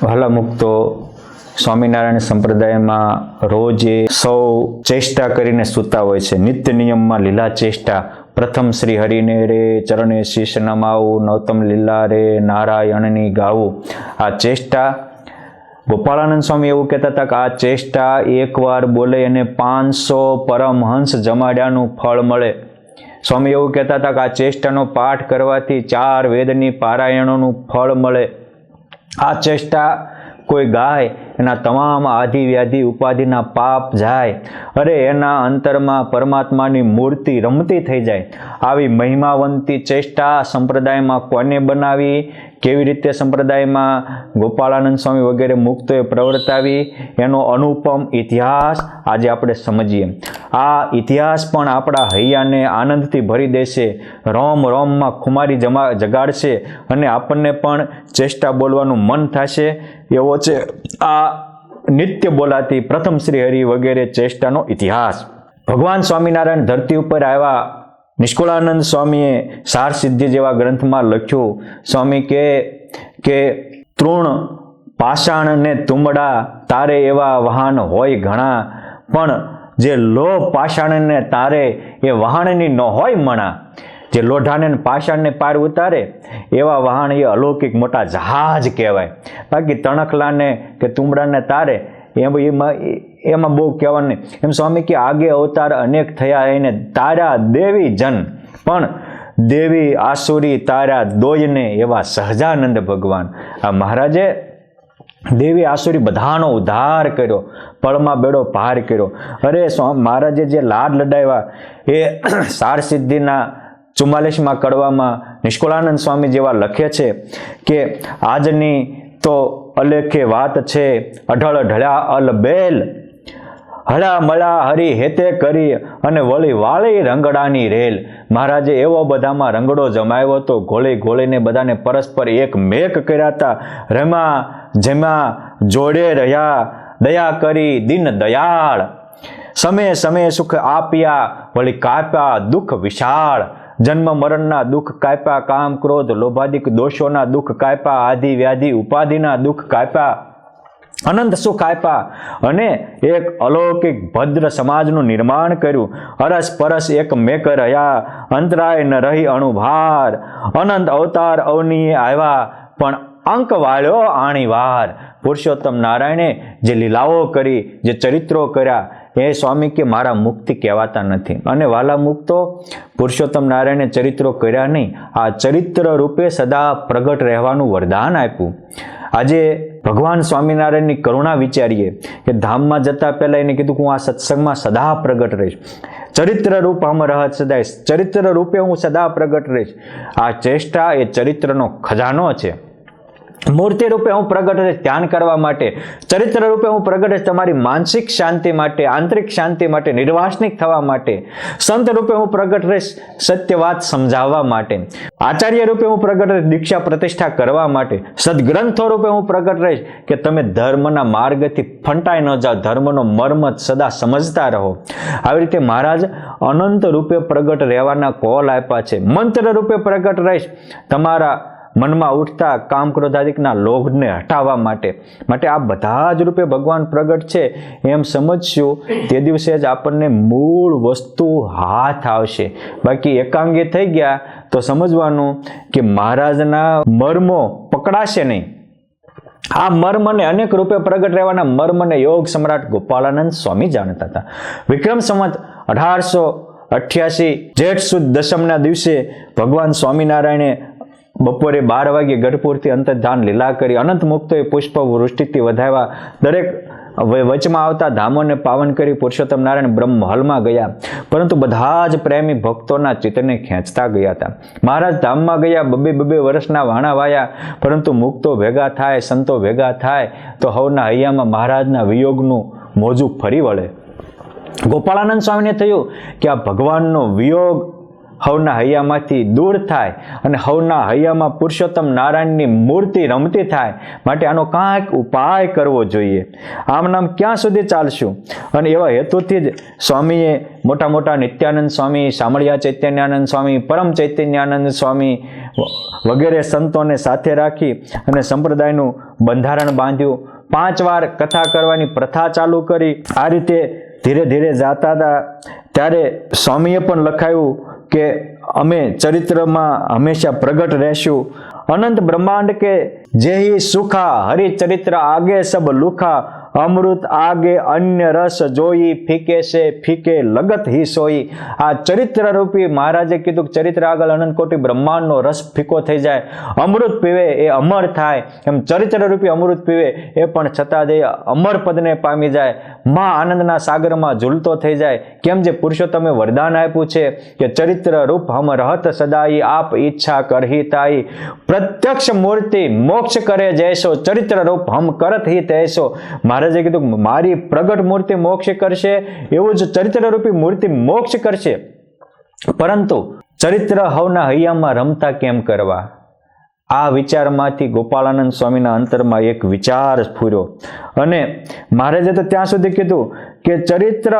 વહાલા મુક્તો, સ્વામિનારાયણ સંપ્રદાયમાં રોજે સૌ ચેષ્ટા કરીને સૂતા હોય છે. નિત્ય નિયમમાં લીલા ચેષ્ટા. પ્રથમ શ્રી હરિને રે ચરણે શીશ નમાવું, નૌતમ લીલા રે નારાયણની ગાવું. આ ચેષ્ટા ગોપાળાનંદ સ્વામી એવું કહેતા હતા કે આ ચેષ્ટા એકવાર બોલે અને 500 પરમહંસ જમાડ્યાનું ફળ મળે. સ્વામી એવું કહેતા હતા કે આ ચેષ્ટાનો પાઠ કરવાથી 4 વેદની પારાયણોનું ફળ મળે. આ ચેષ્ટા કોઈ ગાય એના તમામ આધિ વ્યાધિ ઉપાધિના પાપ જાય. અરે એના અંતરમાં પરમાત્માની મૂર્તિ રમતી થઈ જાય. આવી મહિમાવંતી ચેષ્ટા સંપ્રદાયમાં કોને બનાવી, કેવી રીતે સંપ્રદાયમાં ગોપાળાનંદ સ્વામી વગેરે મુક્તોએ પ્રવર્તાવી, એનો અનુપમ ઇતિહાસ આજે આપણે સમજીએ. આ ઇતિહાસ પણ આપણા હૈયાને આનંદથી ભરી દેશે, રોમ રોમમાં ખુમારી જગાડશે અને આપણને પણ ચેષ્ટા બોલવાનું મન થશે એવો છે આ નિત્ય બોલાતી પ્રથમ શ્રી હરિ વગેરે ચેષ્ટાનો ઇતિહાસ. ભગવાન સ્વામિનારાયણ ધરતી ઉપર આવ્યા. નિષ્કુળાનંદ સ્વામીએ સાર સિદ્ધિ જેવા ગ્રંથમાં લખ્યું, સ્વામી કે તૃણ પાષાણ ને તુંબડા તારે એવા વહાણ હોય ઘણા, પણ જે લોહ પાષાણને તારે એ વહાણની ન હોય મણા. જે લોઢાને પાષાણને પાર ઉતારે એવા વહાણ એ અલૌકિક મોટા જહાજ કહેવાય. બાકી તણખલાને કે તુંબડાને તારે એમાં બહુ કહેવાનું નહીં. એમ સ્વામી કે આગે અવતાર અનેક થયા એને તારા દેવી જન, પણ દેવી આસુરી તારા દોયને એવા સહજાનંદ ભગવાન. આ મહારાજે દેવી આસુરી બધાનો ઉદ્ધાર કર્યો, પળમાં બેડો પાર કર્યો. અરે મહારાજે જે લાડ લડાવ્યા એ સાર સિદ્ધિના 44માં કડવામાં નિષ્કુળાનંદ સ્વામી જેવા લખે છે કે આજની તો અલેખે વાત છે, અઢળ ઢળ્યા અલબેલ, હળા મળા હરી હેતે કરી અને વળી વાળી રંગડાની રેલ. મહારાજે એવો બધામાં રંગડો જમાવ્યો હતો, ઘોળી ઘોળીને બધાને પરસ્પર એક મેક કર્યા હતા. રમા જેમાં જોડે રહ્યા, દયા કરી દીન દયાળ, સમય સમય સુખ આપ્યા, વળી કાપ્યા દુઃખ વિશાળ. જન્મ મરણના દુઃખ કાપ્યા, કામ ક્રોધ લોભાદિક દોષોના દુઃખ કાપ્યા, આદિ વ્યાધિ ઉપાધિના દુઃખ કાપ્યા, અનંત સુખ આપ્યા અને એક અલૌકિક ભદ્ર સમાજનું નિર્માણ કર્યું. અરસ પરસ એક મેક રહ્યા, અંતરાય ન રહી અણુભાર, અનંત અવતાર અવનીએ આવ્યા, પણ અંક વાળ્યો આણીવાર. પુરુષોત્તમ નારાયણે જે લીલાઓ કરી, જે ચરિત્રો કર્યા, એ સ્વામી કે મારા મુક્તિ કહેવાતા નથી. અને વાલા મુક્તો, પુરુષોત્તમ નારાયણે ચરિત્રો કર્યા નહીં, આ ચરિત્ર રૂપે સદા પ્રગટ રહેવાનું વરદાન આપ્યું. આજે ભગવાન સ્વામિનારાયણની કરુણા વિચારીએ કે ધામમાં જતા પહેલા એને કીધું કે હું આ સત્સંગમાં સદા પ્રગટ રહીશ, ચરિત્ર રૂપ હમ રહત સદાય, ચરિત્ર રૂપે હું સદા પ્રગટ રહીશ. આ ચેષ્ટા એ ચરિત્રનો ખજાનો છે. મૂર્તિ રૂપે હું પ્રગટ રહીશ ધ્યાન કરવા માટે, ચરિત્ર રૂપે હું પ્રગટ રહીશ તમારી માનસિક શાંતિ માટે, આંતરિક શાંતિ માટે, નિર્વાસનિક થવા માટે. સંત રૂપે હું પ્રગટ રહીશ સત્ય વાત સમજાવવા માટે, આચાર્ય રૂપે હું પ્રગટ રહીશ દીક્ષા પ્રતિષ્ઠા કરવા માટે, સદગ્રંથો રૂપે હું પ્રગટ રહીશ કે તમે ધર્મના માર્ગથી ફંટાઈ ન જાઓ, ધર્મનો મર્મ સદા સમજતા રહો. આવી રીતે મહારાજ અનંત રૂપે પ્રગટ રહેવાના કોલ આપ્યા છે. મંત્ર રૂપે પ્રગટ રહીશ તમારા મનમાં ઉઠતા કામ ક્રોધાદિકના લોભને હટાવવા માટે આ બધા જ રૂપે ભગવાન પ્રગટ છે એમ સમજશું તે દિવસે જ આપણને મૂળ વસ્તુ હાથ આવશે. બાકી એકાંગી થઈ ગયા તો સમજવાનું કે મહારાજના મર્મો પકડાશે નહીં. આ મર્મને અનેક રૂપે પ્રગટ રહેવાના મર્મને યોગ સમ્રાટ ગોપાળાનંદ સ્વામી જાણતા હતા. વિક્રમ સંવત 1888 જેઠ સુદ દશમના દિવસે ભગવાન સ્વામિનારાયણે બપોરે 12 વાગે ગઢપુરથી અંતર્ધાન લીલા કરી. અનંત મુક્તોએ પુષ્પ વૃષ્ટિથી વધાવ્યા. દરેક વચમાં આવતા ધામોને પાવન કરી પુરુષોત્તમ નારાયણ બ્રહ્મહલમાં ગયા. પરંતુ બધા જ પ્રેમી ભક્તોના ચિત્તને ખેંચતા ગયા હતા. મહારાજ ધામમાં ગયા, બબે વર્ષના વાણા વાયા, પરંતુ મુક્તો ભેગા થાય, સંતો ભેગા થાય તો હવના હૈયામાં મહારાજના વિયોગનું મોજું ફરી વળે. ગોપાળાનંદ સ્વામીને થયું કે આ ભગવાનનો વિયોગ હવના હૈયામાંથી દૂર થાય અને હવના હૈયામાં પુરુષોત્તમ નારાયણની મૂર્તિ રમતી થાય, માટે આનો કાંઈક ઉપાય કરવો જોઈએ. આમ નામ ક્યાં સુધી ચાલશું? અને એવા હેતુથી જ સ્વામીએ મોટા નિત્યાનંદ સ્વામી, શામળિયા ચૈતન્યાનંદ સ્વામી, પરમ ચૈતન્યાનંદ સ્વામી વગેરે સંતોને સાથે રાખી અને સંપ્રદાયનું બંધારણ બાંધ્યું. 5 વાર કથા કરવાની પ્રથા ચાલુ કરી. આ રીતે ધીરે ધીરે જાતા હતા ત્યારે સ્વામીએ પણ લખાયું કે અમે ચરિત્રમાં હંમેશા પ્રગટ રહેશું. અનંત બ્રહ્માંડ કે જેહી સુખા, હરિચરિત્ર આગે સબ લુખા, અમૃત આગે અન્ય રસ જોઈ, ફીકે સે ફીકે લગત હી સોઈ. આ ચરિત્ર રૂપી મહારાજે કીધું કે ચરિત્ર આગળ અનંત કોટી બ્રહ્માંડનો રસ ફીકો થઈ જાય. અમૃત પીવે એ અમર થાય, એમ ચરિત્ર રૂપી અમૃત પીવે એ પણ છતાં જે અમર પદને પામી જાય, માં આનંદના સાગરમાં ઝૂલતો થઈ જાય. કેમ જે પુરુષોત્તમે વરદાન આપ્યું છે કે ચરિત્ર રૂપ હમ રહત સદાઈ, આપ ઈચ્છા કરહી તાઈ. પ્રત્યક્ષ મૂર્તિ મોક્ષ કરે જૈસો, ચરિત્ર રૂપ હમ કરત હી તૈસો. મહારાજે કીધું મારી પ્રગટ મૂર્તિ મોક્ષ કરશે, એવું જ ચરિત્ર રૂપી મૂર્તિ મોક્ષ કરશે. પરંતુ ચરિત્ર હવના હૈયામાં રમતા કેમ કરવા? આ વિચારમાંથી ગોપાળાનંદ સ્વામીના અંતરમાં એક વિચાર સ્ફુર્યો અને મહારાજે તો ત્યાં સુધી કીધું કે ચરિત્ર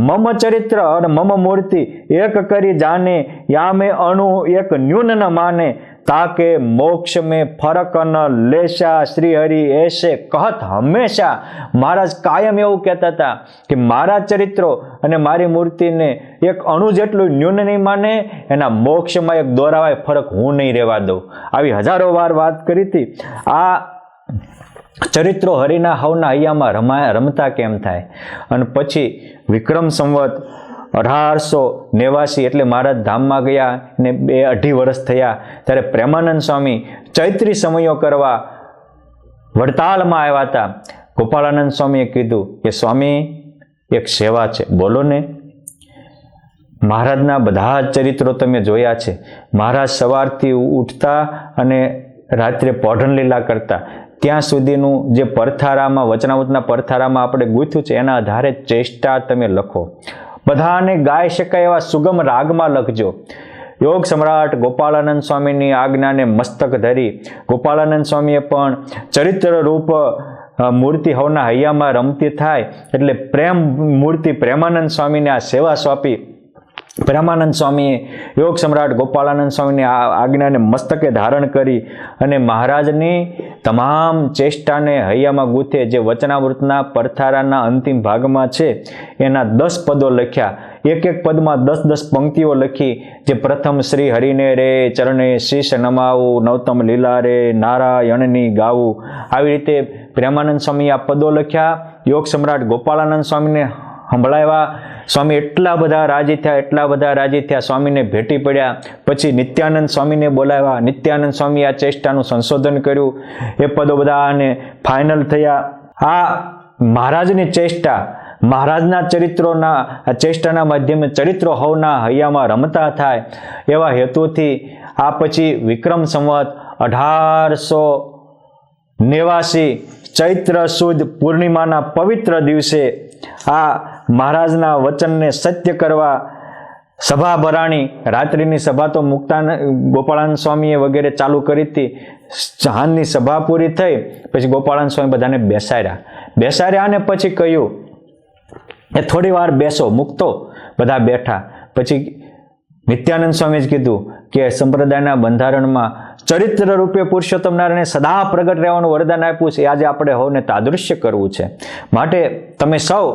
મમ ચરિત્ર અને મમ મૂર્તિ એક કરી જાને, યામે અણુ એક ન્યૂન ન માને, તાકે મોક્ષ में फरक न लेशा, श्री हरि ऐसे कहत हमेशा. મહારાજ કાયમ એવું કહેતા હતા કે મારા ચરિત્રો અને મારી મૂર્તિને એક અણુ જેટલું ન્યૂન નહીં માને, એના મોક્ષમાં એક દોરાવાય ફરક હું નહીં રહેવા દઉં. આવી હજારો વાર વાત કરી હતી. આ ચરિત્રો હરિના હવના હૈયામાં રમતા કેમ થાય? અને પછી વિક્રમ સંવત 1889 એટલે મહારાજ ધામમાં ગયા ને 2-2.5 વર્ષ થયા ત્યારે પ્રેમાનંદ સ્વામી ચૈત્રી સમયો કરવા વડતાલમાં આવ્યા હતા. ગોપાળાનંદ સ્વામીએ કીધું કે સ્વામી એક સેવા છે, બોલો ને. મહારાજના બધા જ ચરિત્રો તમે જોયા છે. મહારાજ સવારથી ઉઠતા અને રાત્રે પોઢણ લીલા કરતા. ત્યાં સુધીનું જે પરથારામાં વચનામૃતના પરથારામાં આપણે ગૂંથ્યું છે એના આધારે ચેષ્ટા તમે લખો. બધાને ગાઈ શકાય એવા સુગમ રાગમાં લખજો. યોગ સમ્રાટ ગોપાળાનંદ સ્વામીની આજ્ઞાને મસ્તક ધરી ગોપાળાનંદ સ્વામીએ પણ ચરિત્ર રૂપ મૂર્તિ હવના હૈયામાં રમતી થાય એટલે પ્રેમ મૂર્તિ પ્રેમાનંદ સ્વામીને આ સેવા સોંપી. પ્રેમાનંદ સ્વામીએ યોગ સમ્રાટ ગોપાળાનંદ સ્વામીની આજ્ઞાને મસ્તકે ધારણ કરી અને મહારાજની તમામ ચેષ્ટાને હૈયામાં ગૂંથે જે વચનામૃતના પરથારાના અંતિમ ભાગમાં છે એના 10 પદો લખ્યા. એક એક પદમાં 10-10 પંક્તિઓ લખી. જે પ્રથમ શ્રી હરિને રે ચરણે શીશ નમાવું, નવતમ લીલા રે નારાયણની ગાવું. આવી રીતે પ્રેમાનંદ સ્વામીએ આ પદો લખ્યા. યોગ સમ્રાટ ગોપાળાનંદ સ્વામીને સંભળાવ્યા. સ્વામી એટલા બધા રાજી થયા, સ્વામીને ભેટી પડ્યા. પછી નિત્યાનંદ સ્વામીને બોલાવ્યા. નિત્યાનંદ સ્વામી આ ચેષ્ટાનું સંશોધન કર્યું. એ પદો બધાને ફાઇનલ થયા. આ મહારાજની ચેષ્ટા, મહારાજના ચરિત્રોના આ ચેષ્ટાના માધ્યમે ચરિત્રો હવના હૈયામાં રમતા થાય એવા હેતુથી આ પછી વિક્રમ સંવત 1889 ચૈત્ર સુદ પૂર્ણિમાના પવિત્ર દિવસે આ મહારાજના વચનને સત્ય કરવા સભા ભરાણી. રાત્રિની સભા તો ગોપાળાનંદ સ્વામીએ વગેરે ચાલુ કરી હતી. સાંજની સભા પૂરી થઈ પછી ગોપાળાનંદ સ્વામી બધાને બેસાડ્યા અને પછી કહ્યું એ થોડી વાર બેસો, મૂકતો. બધા બેઠા. પછી નિત્યાનંદ સ્વામીએ જ કીધું કે સંપ્રદાયના બંધારણમાં ચરિત્ર રૂપે પુરુષોત્તમ નારાયણે સદા પ્રગટ રહેવાનું વરદાન આપ્યું છે. આજે આપણે સૌને તાદૃશ્ય કરવું છે. માટે તમે સૌ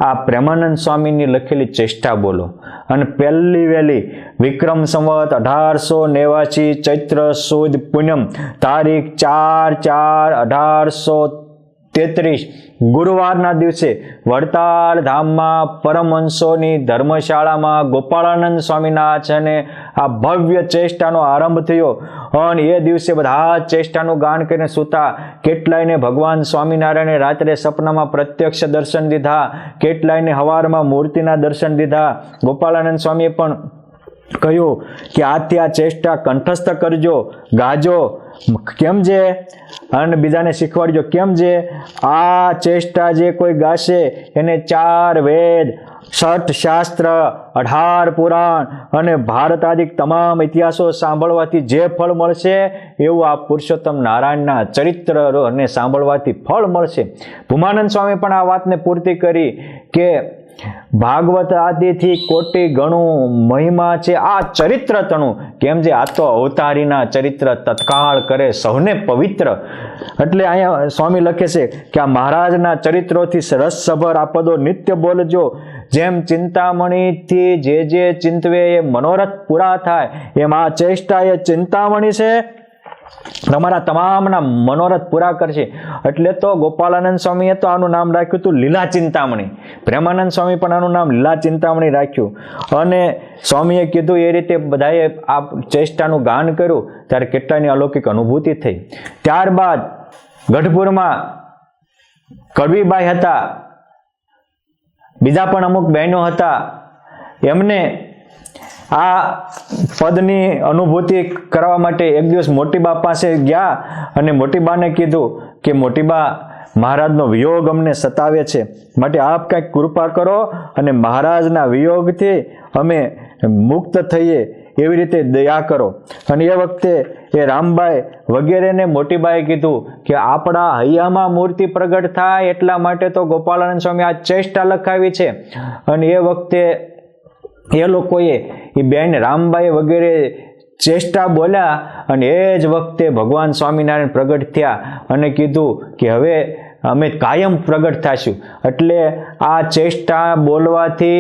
આ પ્રેમાનંદ સ્વામીની લખેલી ચેષ્ટા બોલો. અને પહેલી વહેલી વિક્રમ સંવત 1889 ચૈત્ર સુદ પૂનમ તારીખ 4/4/1833 ગુરુવારના દિવસે વડતાલ ધામમાં પરમહંસોની ધર્મશાળામાં ગોપાળાનંદ સ્વામીના આચરણે આ ભવ્ય ચેષ્ટાનો આરંભ થયો. અને એ દિવસે બધા ચેષ્ટાનું ગાન કરીને સૂતા. કેટલાયને ભગવાન સ્વામિનારાયણે રાત્રે સપનામાં પ્રત્યક્ષ દર્શન દીધા, કેટલાયને હવારમાં મૂર્તિના દર્શન દીધા. ગોપાળાનંદ સ્વામીએ પણ કહ્યું કે આથી આ ચેષ્ટા કંઠસ્થ કરજો, ગાજો. કેમ જે? અને બીજાને શીખવાડજો. કેમ જે? આ ચેષ્ટા જે કોઈ ગાશે એને 4 વેદ, 6 શાસ્ત્ર, 18 પુરાણ અને ભારત આદિ તમામ ઇતિહાસો સાંભળવાથી જે ફળ મળશે એવું આ પુરુષોત્તમ નારાયણના ચરિત્રને સાંભળવાથી ફળ મળશે. ભૂમાનંદ સ્વામી પણ આ વાતને પૂર્તિ કરી કે ભાગવત આદિથી કોટી ગણું મહિમા છે આ ચરિત્ર તણું. કેમ જે આ તો અવતારીના ચરિત્ર તત્કાળ કરે સૌને પવિત્ર. એટલે અહીંયા સ્વામી લખે છે કે આ મહારાજના ચરિત્રોથી રસસભર આ પદો નિત્ય બોલજો. જેમ ચિંતામણીથી જે ચિંતવે એ મનોરથ પૂરા થાય, એમ આ ચેષ્ટા એ ચિંતામણી છે, તમારા તમામના મનોરથ પૂરા કરશે. એટલે તો ગોપાલાનંદ સ્વામીએ તો આનું નામ રાખ્યું હતું લીલા ચિંતામણી. પ્રેમાનંદ સ્વામી પણ આનું નામ લીલા ચિંતામણી રાખ્યું. અને સ્વામીએ કીધું એ રીતે બધાએ આ ચેષ્ટાનું ગાન કર્યું ત્યારે કેટલાની અલૌકિક અનુભૂતિ થઈ. ત્યારબાદ ગઢપુરમાં કડવીબાઈ હતા, બીજા પણ અમુક બહેનો હતા, એમને આ પદની અનુભૂતિ કરવા માટે એક દિવસ મોટીબા પાસે ગયા અને મોટીબાને કીધું કે મોટીબા, મહારાજનો વિયોગ અમને સતાવે છે, માટે આપ કંઈક કૃપા કરો અને મહારાજના વિયોગથી અમે મુક્ત થઈએ એવી રીતે દયા કરો. અને એ વખતે એ રામબાઈ વગેરેને મોટીબાએ કીધું કે આપણા હૈયામાં મૂર્તિ પ્રગટ થાય એટલા માટે તો ગોપાલાનંદ સ્વામી આ ચેષ્ટા લખાવી છે. અને એ વખતે એ લોકોએ એ બેન રામબાઈ વગેરે ચેષ્ટા બોલ્યા અને એ જ વખતે ભગવાન સ્વામિનારાયણ પ્રગટ થયા અને કીધું કે હવે અમે કાયમ પ્રગટ થશું. એટલે આ ચેષ્ટા બોલવાથી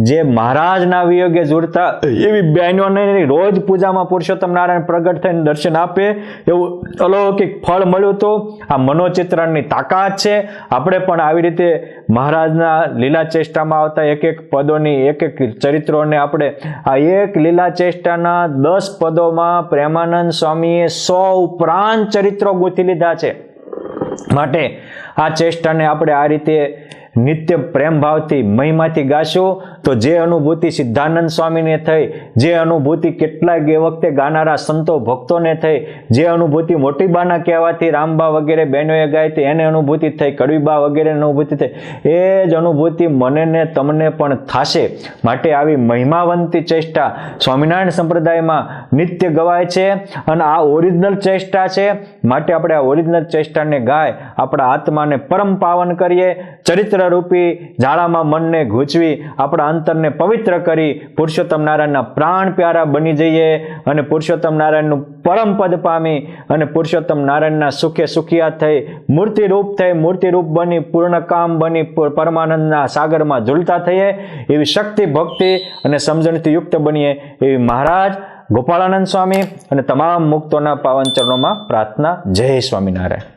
જે મહારાજના વિયોગે જોડતા એવી બહેનોને રોજ પૂજામાં પુરુષોત્તમ નારાયણ પ્રગટ થઈને દર્શન આપે એવું અલૌકિક ફળ મળ્યું હતું. આ મનોચિત્રણની તાકાત છે. આપણે પણ આવી રીતે મહારાજના લીલા ચેષ્ટામાં આવતા એક એક પદોની એક એક ચરિત્રોને આપણે આ એક લીલા ચેષ્ટાના 10 પદોમાં પ્રેમાનંદ સ્વામીએ 100 ઉપરાંત ચરિત્રો ગૂંથી લીધા છે. માટે આ ચેષ્ટાને આપણે આ રીતે નિત્ય પ્રેમ ભાવથી મહિમાથી ગાશું તો જે અનુભૂતિ સિદ્ધાનંદ સ્વામીને થઈ, જે અનુભૂતિ કેટલાક એ વખતે ગાનારા સંતો ભક્તોને થઈ, જે અનુભૂતિ મોટીબાના કહેવાથી રામબા વગેરે બહેનોએ ગાઈ હતી એને અનુભૂતિ થઈ, કડવીબા વગેરે અનુભૂતિ થઈ, એ જ અનુભૂતિ મને ને તમને પણ થશે. માટે આવી મહિમાવંતી ચેષ્ટા સ્વામિનારાયણ સંપ્રદાયમાં નિત્ય ગવાય છે અને આ ઓરિજિનલ ચેષ્ટા છે. માટે આપણે આ ઓરિજિનલ ચેષ્ટાને ગાય આપણા આત્માને પરમ પાવન કરીએ. ચરિત્ર રૂપી જાળામાં મનને ગૂંચવી આપણા અંતરને પવિત્ર કરી પુરુષોત્તમ નારાયણના પ્રાણ પ્યારા બની જઈએ અને પુરુષોત્તમ નારાયણનું પરમ પદ પામી અને પુરુષોત્તમ નારાયણના સુખે સુખિયા થઈ મૂર્તિરૂપ બની પૂર્ણકામ બની પરમાનંદના સાગરમાં ઝૂલતા થઈએ એવી શક્તિ ભક્તિ અને સમજણથી યુક્ત બનીએ એવી મહારાજ ગોપાળાનંદ સ્વામી અને તમામ મુક્તોના પાવન ચરણોમાં પ્રાર્થના. જય સ્વામિનારાયણ.